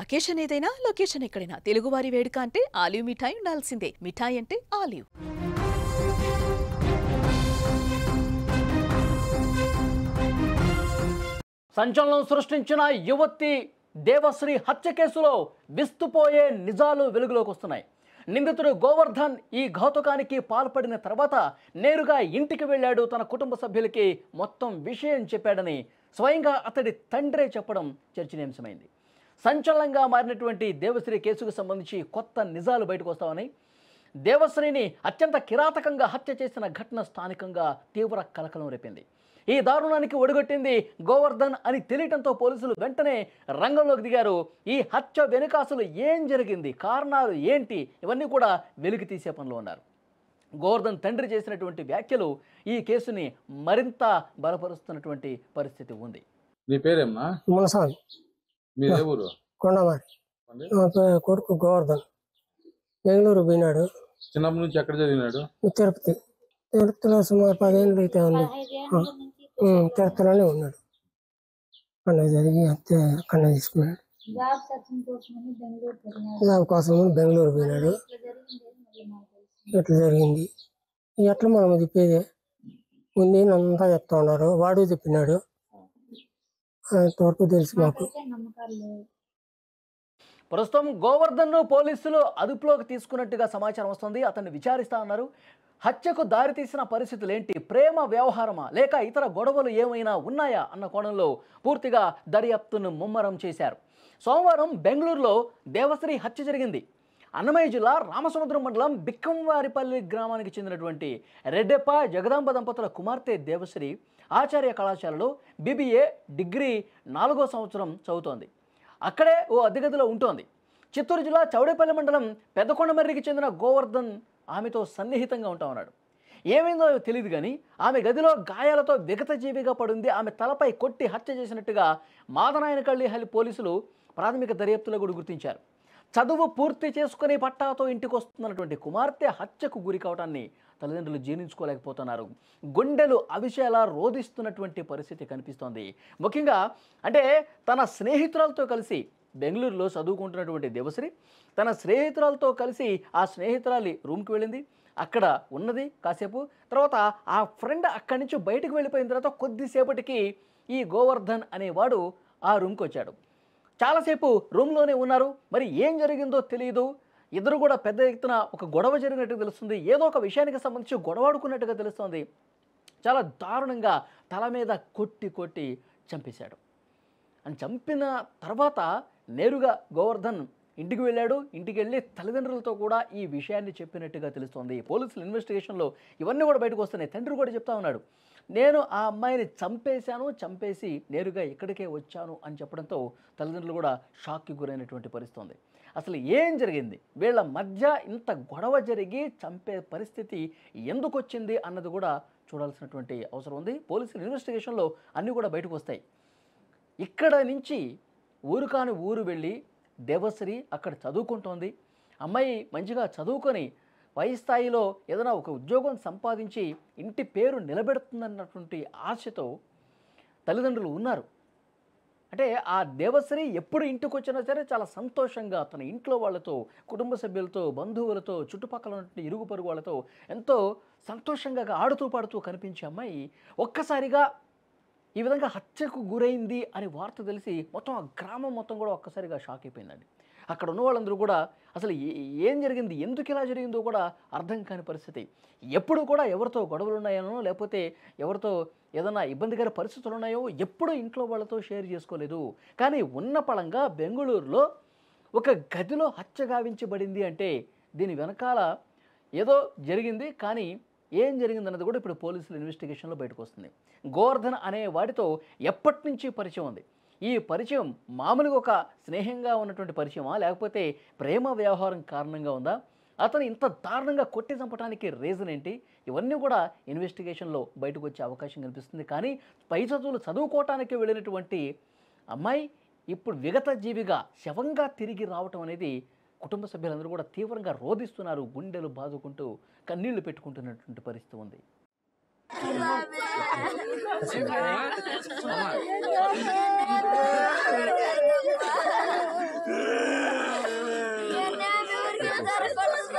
Occasion ఏదైనా location ఎక్కడైనా తెలుగువారి వేడుక అంటే ఆలివ్ మిఠాయి ఉండాల్సిందే. మిఠాయి అంటే ఆలివ్. సంచలనం సృష్టించిన యువతి దేవశ్రీ హత్య కేసులో విస్తుపోయే నిజాలు వెలుగులోకి వస్తున్నాయి. నిందితుడు గోవర్ధన్ ఈ ఘాతుకానికి పాల్పడిన తర్వాత నేరుగా ఇంటికి వెళ్ళాడు. తన కుటుంబ సభ్యులకి మొత్తం విషయం చెప్పాడని స్వయంగా అతడి తండ్రే చెప్పడం చర్చనీయాంశమైంది. సంచలనంగా మారినటువంటి దేవశ్రీ కేసుకు సంబంధించి కొత్త నిజాలు బయటకు వస్తామని, దేవశ్రీని అత్యంత కిరాతకంగా హత్య చేసిన ఘటన స్థానికంగా తీవ్ర కలకలం రేపింది. ఈ దారుణానికి ఒడిగొట్టింది గోవర్ధన్ అని తెలియటంతో పోలీసులు వెంటనే రంగంలోకి దిగారు. ఈ హత్య వెనుక అసలు ఏం జరిగింది, కారణాలు ఏంటి, ఇవన్నీ కూడా వెలికి తీసే పనిలో ఉన్నారు. గోవర్ధన్ తండ్రి చేసినటువంటి వ్యాఖ్యలు ఈ కేసుని మరింత బలపరుస్తున్నటువంటి పరిస్థితి ఉంది. నీ పేరేమ్మా? మునసామి. మీదే ఊరు? కొండమారి. కొడుకు గోవర్ధన్ బెంగళూరు పోయినాడు. చిన్నప్పటి నుంచి ఎక్కడ చదివినాడు? తిరుపతిలో సుమారు 10 ఏళ్ళు అయితే ఉంది. తిరుపతిలోనే ఉన్నాడు. అక్కడ జరిగి అక్కడ తీసుకున్నాడు. జాబ్ కోసం బెంగళూరు పోయినాడు. ఎట్లా జరిగింది ఎట్లా మనం చెప్పేది ఉంది అంతా చెప్తా ఉన్నారు. వాడు చెప్పినాడు. అంతవరకు తెలుసు మాకు. ప్రస్తుతం గోవర్ధన్ ను పోలీసులు అదుపులోకి తీసుకున్నట్టుగా సమాచారం వస్తుంది. అతన్ని విచారిస్తా ఉన్నారు. హత్యకు దారితీసిన పరిస్థితులు ఏంటి, ప్రేమ వ్యవహారమా లేక ఇతర గొడవలు ఏమైనా ఉన్నాయా అన్న కోణంలో పూర్తిగా దర్యాప్తును ముమ్మరం చేశారు. సోమవారం బెంగళూరులో దేవశ్రీ హత్య జరిగింది. అన్నమయ్య జిల్లా రామసముద్రం మండలం బిక్కంవారిపల్లి గ్రామానికి చెందినటువంటి రెడ్డెప్ప జగదాంబ దంపతుల కుమార్తె దేవశ్రీ ఆచార్య కళాశాలలో BBA డిగ్రీ 4వ సంవత్సరం చదువుతోంది. అక్కడే ఓ అద్దెగదిలో ఉంటోంది. చిత్తూరు జిల్లా చౌడేపల్లి మండలం పెద్దకొండమర్రికి చెందిన గోవర్ధన్ ఆమెతో సన్నిహితంగా ఉంటా ఉన్నాడు. ఏమైందో తెలియదు కానీ ఆమె గదిలో గాయాలతో విగతజీవిగా పడింది. ఆమె తలపై కొట్టి హత్య చేసినట్టుగా మాదనాయనకల్లి పోలీసులు ప్రాథమిక దర్యాప్తులో కూడా గుర్తించారు. చదువు పూర్తి చేసుకుని పట్టాతో ఇంటికి వస్తున్నటువంటి కుమార్తె హత్యకు గురి కావటాన్ని తల్లిదండ్రులు జీర్ణించుకోలేకపోతున్నారు. గుండెలు అవిశేలా రోధిస్తున్నటువంటి పరిస్థితి కనిపిస్తోంది. ముఖ్యంగా అంటే తన స్నేహితురాలతో కలిసి బెంగళూరులో చదువుకుంటున్నటువంటి దేవశ్రీ తన స్నేహితురాలతో కలిసి ఆ స్నేహితురాలి రూమ్కి వెళ్ళింది. అక్కడ ఉన్నది కాసేపు. తర్వాత ఆ ఫ్రెండ్ అక్కడి నుంచి బయటకు వెళ్ళిపోయిన తర్వాత కొద్దిసేపటికి ఈ గోవర్ధన్ అనేవాడు ఆ రూమ్కి వచ్చాడు. చాలాసేపు రూమ్లోనే ఉన్నారు. మరి ఏం జరిగిందో తెలియదు. ఇద్దరు కూడా పెద్ద ఎత్తున ఒక గొడవ జరిగినట్టుగా తెలుస్తుంది. ఏదో ఒక విషయానికి సంబంధించి గొడవాడుకున్నట్టుగా తెలుస్తుంది. చాలా దారుణంగా తల మీద కొట్టి చంపేశాడు. అని చంపిన తర్వాత నేరుగా గోవర్ధన్ ఇంటికి వెళ్ళాడు. ఇంటికి వెళ్ళి తల్లిదండ్రులతో కూడా ఈ విషయాన్ని చెప్పినట్టుగా తెలుస్తోంది. పోలీసుల ఇన్వెస్టిగేషన్లో ఇవన్నీ కూడా బయటకు వస్తున్నాయి. తండ్రి కూడా చెప్తా ఉన్నాడు, నేను ఆ అమ్మాయిని చంపేసి నేరుగా ఇక్కడికే వచ్చాను అని చెప్పడంతో తల్లిదండ్రులు కూడా షాక్కి గురైనటువంటి పరిస్థితి ఉంది. అసలు ఏం జరిగింది, వీళ్ళ మధ్య ఇంత గొడవ జరిగి చంపే పరిస్థితి ఎందుకు వచ్చింది అన్నది కూడా చూడాల్సినటువంటి అవసరం ఉంది. పోలీసుల ఇన్వెస్టిగేషన్లో అన్నీ కూడా బయటకు వస్తాయి. ఇక్కడ నుంచి ఊరు కాని ఊరు వెళ్ళి దేవశ్రీ అక్కడ చదువుకుంటోంది. అమ్మాయి మంచిగా చదువుకొని పై స్థాయిలో ఏదైనా ఒక ఉద్యోగం సంపాదించి ఇంటి పేరు నిలబెడుతుందన్నటువంటి ఆశతో తల్లిదండ్రులు ఉన్నారు. అంటే ఆ దేవశ్రీ ఎప్పుడు ఇంటికి వచ్చినా సరే చాలా సంతోషంగా తన ఇంట్లో వాళ్ళతో, కుటుంబ సభ్యులతో, బంధువులతో, చుట్టుపక్కల ఉన్నటువంటి ఇరుగు పొరుగు వాళ్ళతో ఎంతో సంతోషంగా ఆడుతూ పాడుతూ కనిపించే అమ్మాయి ఒక్కసారిగా ఈ విధంగా హత్యకు గురైంది అని వార్త తెలిసి మొత్తం ఆ గ్రామం మొత్తం కూడా ఒక్కసారిగా షాక్ అయిపోయిందండి. అక్కడ ఉన్న వాళ్ళందరూ కూడా అసలు ఏం జరిగింది, ఎందుకు ఇలా జరిగిందో కూడా అర్థం కాని పరిస్థితి. ఎప్పుడు కూడా ఎవరితో గొడవలు ఉన్నాయనో లేకపోతే ఎవరితో ఏదైనా ఇబ్బందికర పరిస్థితులు ఉన్నాయో ఎప్పుడూ ఇంట్లో వాళ్ళతో షేర్ చేసుకోలేదు. కానీ ఉన్న పళంగా బెంగళూరులో ఒక గదిలో హత్య గావించబడింది అంటే దీని వెనకాల ఏదో జరిగింది. కానీ ఏం జరిగిందన్నది కూడా ఇప్పుడు పోలీసుల ఇన్వెస్టిగేషన్లో బయటకు వస్తుంది. గోవర్ధన్ అనే వాడితో ఎప్పటి నుంచి పరిచయం ఉంది, ఈ పరిచయం మామూలుగా ఒక స్నేహంగా ఉన్నటువంటి పరిచయమా లేకపోతే ప్రేమ వ్యవహారం కారణంగా ఉందా, అతను ఇంత దారుణంగా కొట్టి చంపడానికి రీజన్ ఏంటి, ఇవన్నీ కూడా ఇన్వెస్టిగేషన్లో బయటకు వచ్చే అవకాశం కనిపిస్తుంది. కానీ పై చదువులు చదువుకోవటానికి వెళ్ళినటువంటి అమ్మాయి ఇప్పుడు విగత జీవిగా శవంగా తిరిగి రావటం అనేది కుటుంబ సభ్యులందరూ కూడా తీవ్రంగా రోధిస్తున్నారు. గుండెలు బాదుకుంటూ కన్నీళ్లు పెట్టుకుంటున్నటువంటి పరిస్థితి ఉంది. జరగకూడదు.